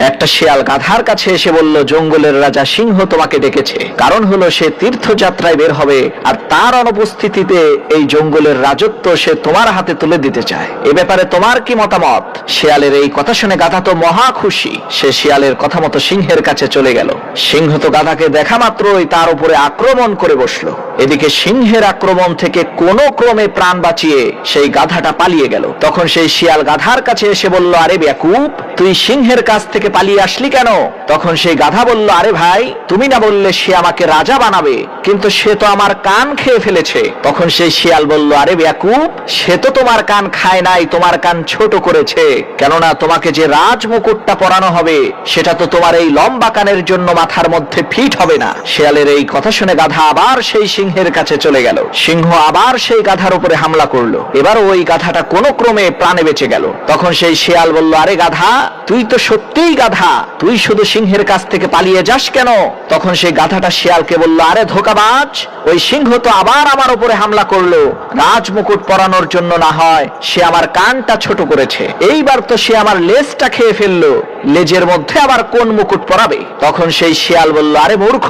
একটা শিয়াল গাধার কাছে এসে বলল, জঙ্গলের রাজা সিংহ তোমাকে ডেকেছে। কারণ হলো সে তীর্থযাত্রায় বের হবে, আর তার অনুপস্থিতিতে এই জঙ্গলের রাজত্ব সে তোমার হাতে তুলে দিতে চায়। এ ব্যাপারে তোমার কি মতামত? শিয়ালের এই কথা শুনে গাধা তো মহা খুশি। সে শিয়ালের কথা মতো সিংহের কাছে চলে গেল। সিংহ তো গাধাকে দেখা মাত্রই তার উপরে আক্রমণ করে বসলো। এদিকে সিংহের আক্রমণ থেকে কোনো ক্রমে প্রাণ বাঁচিয়ে সেই গাধাটা পালিয়ে গেল। তখন সেই শিয়াল গাধার কাছে এসে বলল, আরে বেয়াকুব, তুই সিংহের কাছ থেকে পালিয়ে আসলি কেন? তখন সেই গাধা বলল, আরে ভাই, তুমি না বললে সে আমাকে রাজা বানাবে, কিন্তু সে তো আমার কান খেয়ে ফেলেছে। তখন সেই শিয়াল বলল, আরে বেয়াকুব, সে তো তোমার কান খায় নাই, তোমার কান ছোট করেছে। কেননা তোমাকে যে রাজ মুকুটটা পরানো হবে সেটা তো তোমার এই লম্বা কানের জন্য মাথার মধ্যে ফিট হবে না। শিয়ালের এই কথা শুনে গাধা আবার সেই সিংহের কাছে চলে গেল। সিংহ আবার সেই গাধার উপরে হামলা করলো। এবার ওই গাধাটা কোনো ক্রমে প্রাণে বেঁচে গেল। তখন সেই শিয়াল বলল, আরে গাধা, তুই তো সত্যিই গাধা, তুই শুধু সিংহের কাছ থেকে পালিয়ে যাস কেন? তখন সেই গাধাটা শিয়ালকে বলল, আরে ধোঁকাবাজ, ওই সিংহ তো আবার আমার উপরে হামলা করলো। রাজ মুকুট পরানোর জন্য না হয় সে আমার কানটা ছোট করেছে, এইবার তো সে আমার লেজটা খেয়ে ফেললো, লেজের মধ্যে আবার কোন মুকুট পরাবে? তখন সেই শিয়াল বলল, আরে মূর্খ,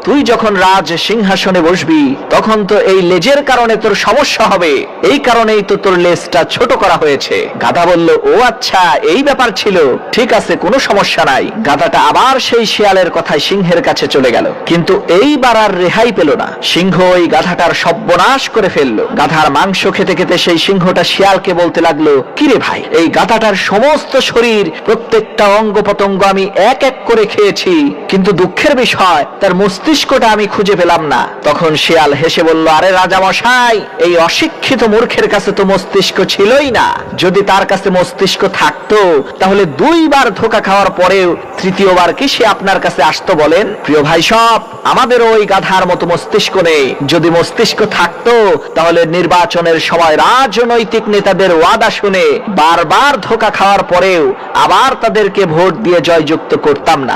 তুই যখন রাজ সিংহাসনে বসবি তখন তো এই লেজের কারণে তোর সমস্যা হবে, এই কারণেই তো তোর লেজটা ছোট করা হয়েছে। গাধা বলল, ও আচ্ছা, এই ব্যাপার ছিল, ঠিক আছে, কোনো সমস্যা নাই। গাধাটা আবার সেই শিয়ালের কথায় সিংহের কাছে চলে গেল, কিন্তু এইবার আর রেহাই পেল না। সিংহ ওই গাধাটার সর্বনাশ করে ফেললো। গাধার মাংস খেতে খেতে সেই সিংহটা শিয়ালকে বলতে লাগলো, কিরে ভাই, এই গাধাটার সমস্ত শরীর, প্রত্যেকটা অঙ্গ প্রত্যঙ্গ আমি এক এক করে খেয়েছি, কিন্তু দুঃখের বিষয় তার মস্তিষ্কটা আমি খুঁজে পেলাম না। তখন শিয়াল হেসে বলল, আরে রাজা মশাই, এই অশিক্ষিত মূর্খের কাছে তো মস্তিষ্ক ছিলই না। যদি তার কাছে মস্তিষ্ক থাকতো তাহলে দুইবার ধোঁকা খাওয়ার পরেও তৃতীয়বার কি সে আপনার কাছে আসতো বলেন? প্রিয় ভাই সব, আমাদের ওই গাধার মতো মস্তিষ্ক নেই। যদি মস্তিষ্ক থাকতো তাহলে নির্বাচনের সময় রাজনৈতিক নেতাদের ওয়াদা শুনে বারবার ধোঁকা খাওয়ার পরেও আবার তাদেরকে ভোট দিয়ে জয়যুক্ত করতাম না।